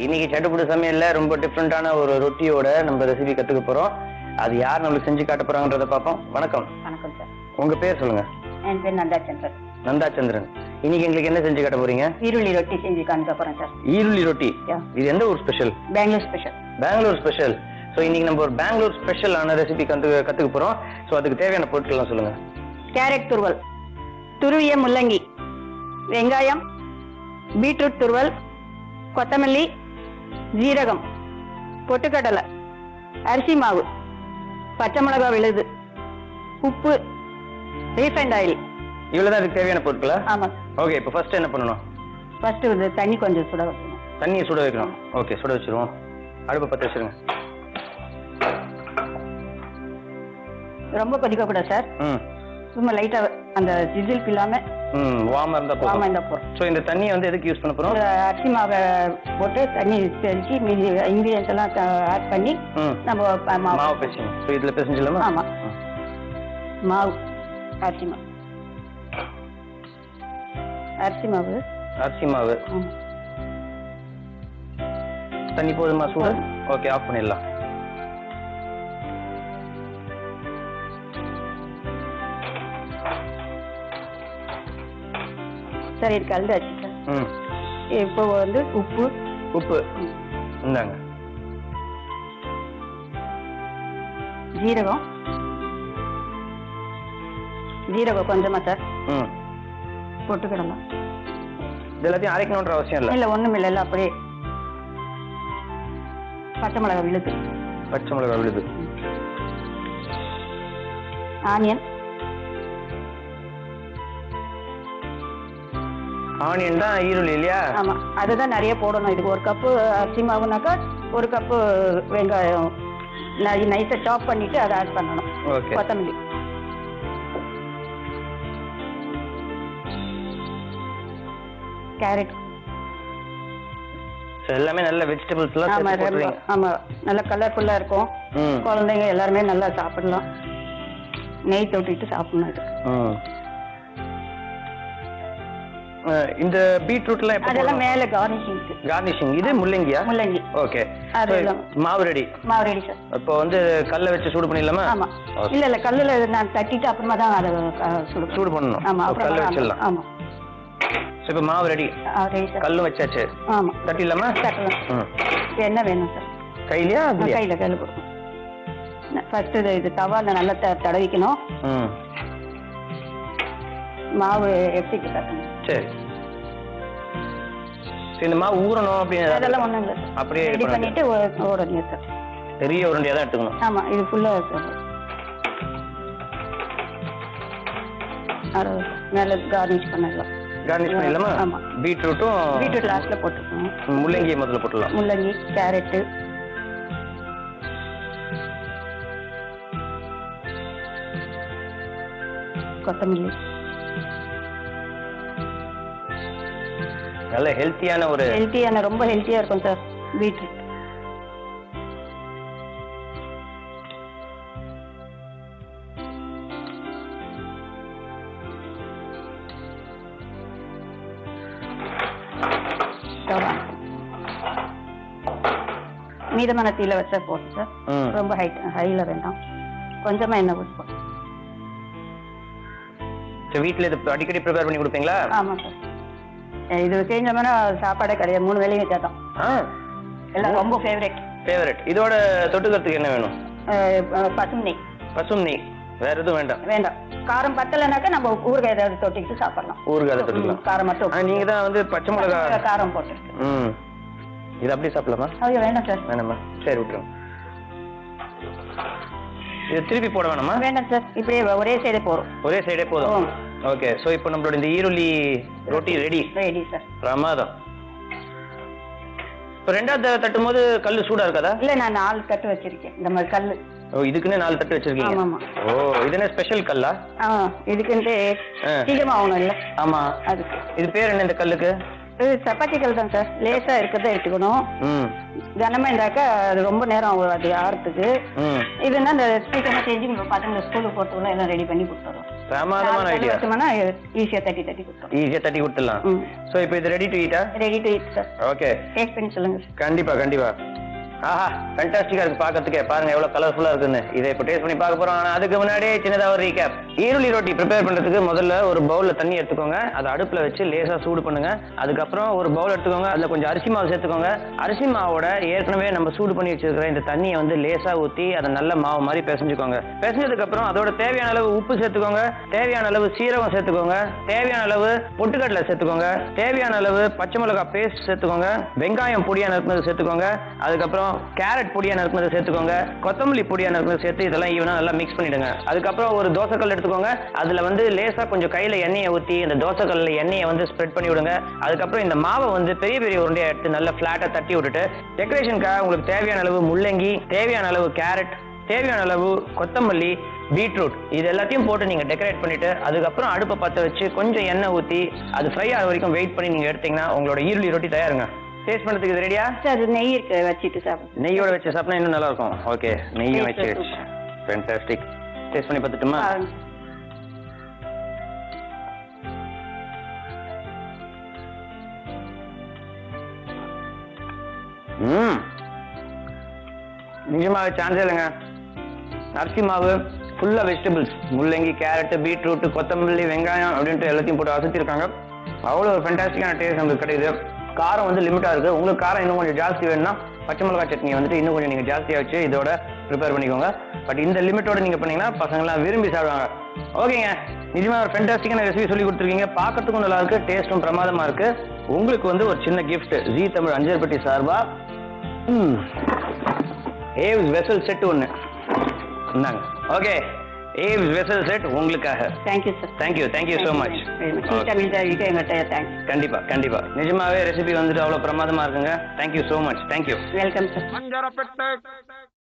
இன்னைக்கு சட்டுப்புடு சமையல்ல ரொம்ப டிஃப்ரெண்டான ஒரு ரொட்டியோட நம்ம ரெசிபி கத்துக்க போறோம். அது யார் நம்மளுக்கு செஞ்சு காட்ட போறாங்கன்றத பாப்போம். வணக்கம். வணக்கம் சார். உங்க பேர் சொல்லுங்க. என் பேர் நந்தாச்சந்திரன். நந்தாச்சந்திரன். இன்னைக்கு எங்களுக்கு என்ன செஞ்சு காட்ட போறீங்க? ஈருள்ளி ரொட்டி செஞ்சு காமிக்க போறேன் சார். ஈருள்ளி ரொட்டி. இது எந்த ஊர் special? Bangalore special. Bangalore special. So இன்னைக்கு நம்ம ஒரு பெங்களூர் ஸ்பெஷல் ஆன ரெசிபி கத்துக்க போறோம். சோ அதுக்கு தேவையான பொருட்கள் எல்லாம் சொல்லுங்க. கேரட் துருவல், துருவிய முள்ளங்கி, வெங்காயம், பீட்ரூட் துருவல், கொத்தமல்லி, ஜீரகம், பொட்டுக்கடலை, அரிசி மாவு, பச்சை மிளகாய் விழுது, உப்பு, ரீஃபைண்ட் ஆயில். இவ்வளவுதான் அதுக்கு தேவையான பொருட்களா? ஆமா. ஓகே, இப்போ ஃபர்ஸ்ட் என்ன பண்ணணும்? ஃபர்ஸ்ட் வந்து தண்ணி கொஞ்சம் சுட வைக்கணும். தண்ணியை சுட வைக்கணும். ஓகே, சுட வச்சிருவோம். அடுப்பை பற்ற வச்சிருங்க. ரொம்ப கொதிக்க கூடாது சார். சும்மா லைட்டா அந்த சிசில் இல்லாம வார்மா இருந்தா போதும். வார்மா இருந்தா போதும். சோ இந்த தண்ணியை வந்து எதுக்கு யூஸ் பண்ண போறோம்? அரிசி மாவை போட்டு தண்ணி தெளிச்சு மீதி இன்கிரியன்ஸ் எல்லாம் ஆட் பண்ணி நம்ம மாவு பேசணும். சோ இதுல பேசஞ்சலாமா? ஆமா. மாவு, அரிசி மாவு, அரிசி மாவு, அரிசி மாவு. தண்ணி போதுமா? சூடு. ஓகே, ஆஃப் பண்ணிடலாம். சரி, இது கலந்தாச்சு சார். இப்போ வந்து உப்பு இந்தாங்க. ஜீரகம் கொஞ்சமா சார். பொட்டுக்கடலை. இது எல்லாத்தையும் அரைக்கணும்ன்ற அவசியம் இல்லை. இல்ல, ஒண்ணும் இல்ல, அப்படியே. பச்சை மிளகாய் விழுது, ஆனியன் தான் ஈருள்ளி இல்லையா? ஆமா, அதுதான் நிறைய போடணும். இதுக்கு ஒரு கப்பு அரிசி மாவுனாக்கா ஒரு கப்பு வெங்காயம் நைஸா சாப் பண்ணிட்டு அதை ஆட் பண்ணணும். கொத்தமல்லி, கேரட், எல்லாமே நல்ல வெஜிடபிள்ஸ் எல்லாம் சேர்த்து போடுறீங்க. ஆமா, நல்ல கலர்ஃபுல்லா இருக்கும். குழந்தைங்க எல்லாருமே நல்லா சாப்பிடலாம். நெய் தொட்டிட்டு சாப்பிடணும் இது. இந்த பீட்ரூட்லாம் எப்ப? அதெல்லாம் மேல கார்னிஷிங். இது முள்ளங்கியா? முள்ளங்கி. ஓகே, மாவு ரெடி சார். இப்போ வந்து கல்ல வச்சு சூடு பண்ணிடலாமா? ஆமா. இல்ல கல்லுல நான் தட்டிட்டு அப்புறமா தான் அதை சூடு பண்ணணும். ஆமா, கல்ல வச்சிடலாம். ஆமா. இப்போ மாவு ரெடி. கல்லும் வச்சாச்சு. ஆமா. தட்டிடலாமா? தட்டலாம். என்ன வேணும் சார்? கையிலயா? கையில கொடுக்கணும். ஃபர்ஸ்ட் இது தவால நல்லா தடவிக்கணும். மாவு எப்படி தட்டணும்? சரி, இந்த மாவு ஊறணும் அப்படின்னு அதெல்லாம் ஒண்ணும் இல்ல. அப்படியே ரெடி பண்ணிட்டு ஓடணும் சார். பெரிய உருண்டையா தான் எடுத்துக்கணும். ஆமா, இது ஃபுல்லா மேல கார்னிஷ் பண்ணலாம். கார்னிஷ் பண்ணிடலாமா? ஆமா. பீட்ரூட் லாஸ்ட்ல போட்டுக்கணும். முள்ளங்கி முதல்ல போட்டுடலாம். முள்ளங்கி, கேரட், கொத்தமல்லி. நல்ல ஹெல்த்தியான ரொம்ப ஹெல்த்தியா இருக்கும் சார் பீட்ரூட். மீதமான தீல வச்சா போதும் சார். ரொம்ப ஹைல வேண்டாம். கொஞ்சமா எண்ணெய் ஊற்றி. வீட்டுல இது அடிக்கடி ப்ரிப்பேர் பண்ணி கொடுப்பீங்களா? ஆமா சார். இது செஞ்சோம்னா சாப்பாடே கிடையாது. 3 வேளையும் வச்சாதான் எல்லாம் ரொம்ப ஃபேவரட். இதோட தொட்டுக்கிறதுக்கு என்ன வேணும்? பசும் நெய். வேற எதுவும் வேண்டாம். காரம் பத்தலைனாக்கா நம்ம ஊறுகாய் ஏதாவது தொட்டிக்கிட்டு சாப்பிடலாம். காரம் மட்டும். நீங்க தான் வந்து பச்சை மிளகாய் காரம் போட்டு. இது அப்படியே சாப்பிடலாமா? வேண்டாம் சார். வேணாமா? சரி, விட்டுருங்க. இது திருப்பி போட வேணாமா? வேண்டாம் சார், இப்படியே ஒரே சைடே போதும். ஓகே, சோ இப்போ நம்மளோட இந்த ஈருள்ளி ரொட்டி ரெடி சார். பிரமாதம். இப்போ ரெண்டாவது தட்டும் போது கல்லு சூடா இருக்காதா? இல்ல, நான் 4 தட்டு வச்சிருக்கேன். இந்த மாதிரி கல்லு. இதுக்குன்னு 4 தட்டு வச்சிருக்கீங்க? ஆமா. இது என்ன ஸ்பெஷல் கல்லா? இதுக்குன்ட்டு சீக்கிரமா ஆகணும் இல்ல? ஆமா. அதுக்கு. இது பேர் என்ன இந்த கல்லுக்கு? இது சப்பாத்தி கல் தான் சார். லேசா இருக்கிறத எடுத்துக்கணும். கனமா இருந்தாக்கா அது ரொம்ப நேரம் ஆகும் அது ஆறதுக்கு. இதுன்னா இந்த சீக்கிரமா செஞ்சு பசங்க ஸ்கூலுக்கு போறதுக்குள்ள எல்லாம் ரெடி பண்ணி கொடுத்துறோம். பிரமாதமான ஐடியா. ஈஸியா தட்டி கொடுத்துரும். ஈஸியா தட்டி கொடுத்துடலாம். சோ இப்போ இது ready to eta? Ready to eat sir. Okay, taste பண்ணி சொல்லுங்க. கண்டிப்பா கண்டிப்பா. ஆஹா, ஃபேண்டாஸ்டிக்கா இருக்கு பாக்கிறதுக்கே. பாருங்க எவ்வளவு கலர்ஃபுல்லா இருக்குன்னு. இதை இப்போ டேஸ்ட் பண்ணி பார்க்க போறோம். ஆனா அதுக்கு முன்னாடியே சின்னதா ஒரு ரீகேப். ஈருளி ரொட்டி ப்ரிப்பேர் பண்றதுக்கு முதல்ல ஒரு பவுல்ல தண்ணி எடுத்துக்கோங்க. அதை அடுப்புல வச்சு லேசா சூடு பண்ணுங்க. அதுக்கப்புறம் ஒரு பவுல் எடுத்துக்கோங்க. அதுல கொஞ்சம் அரிசி மாவு சேர்த்துக்கோங்க. அரிசி மாவோட ஏற்கனவே நம்ம சூடு பண்ணி வச்சிருக்கிற இந்த தண்ணியை வந்து லேசா ஊத்தி அதை நல்ல மாவு மாதிரி பிசைஞ்சுக்கோங்க. பிசைஞ்சதுக்கு அப்புறம் அதோட தேவையான அளவு உப்பு சேர்த்துக்கோங்க. தேவையான அளவு சீரகம் சேர்த்துக்கோங்க. தேவையான அளவு பொட்டுக்கடலை சேர்த்துக்கோங்க. தேவையான அளவு பச்சை மிளகாய் பேஸ்ட் சேர்த்துக்கோங்க. வெங்காயம் பொடியா நறுக்குனது சேர்த்துக்கோங்க. அதுக்கப்புறம் கேரட் பொடியா நறுக்குனது சேர்த்துக்கோங்க. கொத்தமல்லி பொடியா நறுக்குனது சேர்த்து இதெல்லாம் ஈவனா நல்லா மிக்ஸ் பண்ணிடுங்க. அதுக்கப்புறம் ஒரு தோசைக்கல் எடுத்துக்கோங்க. அதுல வந்து லேசா கொஞ்சம் கையில எண்ணெயை ஊத்தி இந்த தோசைக்கல்ல எண்ணெயை வந்து ஸ்ப்ரெட் பண்ணி விடுங்க. அதுக்கப்புறம் இந்த மாவை வந்து பெரிய பெரிய உருண்டையா எடுத்து நல்லா பிளாட்டா தட்டி விட்டுட்டு டெக்கரேஷனுக்காக உங்களுக்கு தேவையான அளவு முள்ளங்கி, தேவையான அளவு கேரட், தேவையான அளவு கொத்தமல்லி, பீட்ரூட் இது எல்லாத்தையும் போட்டு நீங்க டெக்கரேட் பண்ணிட்டு அதுக்கப்புறம் அடுப்பை பற்ற வச்சு கொஞ்சம் எண்ணெய் ஊத்தி அது ஃப்ரை ஆகிற வரைக்கும் வெயிட் பண்ணி நீங்க எடுத்தீங்கன்னா உங்களோட ஈருளி ரொட்டி தயாருங்க. டேஸ்ட் பண்ணதுக்கு இது ரெடியா? சார் நெய் இருக்கு, வச்சிட்டு சாப்பிடுங்க. நெய்யோட வச்சு சாப்பிட்டா இன்னும் நல்லா இருக்கும். ஓகே, நெய்யும் வச்சு. ஃபேண்டாஸ்டிக். டேஸ்ட் பண்ணி பார்த்துட்டுமா? நிஜமாவே சான்ஸே இல்லைங்க. அரிசி மாவு ஃபுல்லா வெஜிடபிள்ஸ், முள்ளங்கி, கேரட், பீட்ரூட், கொத்தமல்லி, வெங்காயம் அப்படின்ட்டு எல்லாத்தையும் போட்டு அசத்திருக்காங்க. அவ்வளோ ஒரு ஃபேண்டாஸ்டிக்கான டேஸ்ட் நமக்கு கிடைக்குது. காரம் வந்து லிமிட்டா இருக்கு. உங்களுக்கு காரம் இன்னும் கொஞ்சம் ஜாஸ்தி வேணும்னா பச்சை மிளகாய் சட்னி வந்துட்டு இன்னும் கொஞ்சம் நீங்க ஜாஸ்தியா வச்சு இதோட ப்ரிப்பேர் பண்ணிக்கோங்க. பட் இந்த லிமிட்டோட நீங்க பண்ணீங்கன்னா பசங்களாம் விரும்பி சாப்பிடுவாங்க. ஓகேங்க, நிஜமா ஒரு ஃபேண்டாஸ்டிக்கான ரெசிபி சொல்லி கொடுத்துருக்கீங்க. பார்க்கறதுக்கும் நல்லா இருக்கு, டேஸ்ட்டும் பிரமாதமா இருக்கு. உங்களுக்கு வந்து ஒரு சின்ன கிஃப்ட் ஜி தமிழ் அஞ்சர்பட்டி சார்பா ஏவ்ஸ் வெசல் செட் ஒன்று இருந்தாங்க. ஓகே, ஏவ்ஸ் வெசல் செட் உங்களுக்காக. Thank you sir. Thank you so much. கண்டிப்பா கண்டிப்பா. நிஜமாவே ரெசிபி வந்துட்டு அவ்வளோ பிரமாதமா இருக்குங்க. Thank you so much. Thank you. Welcome sir.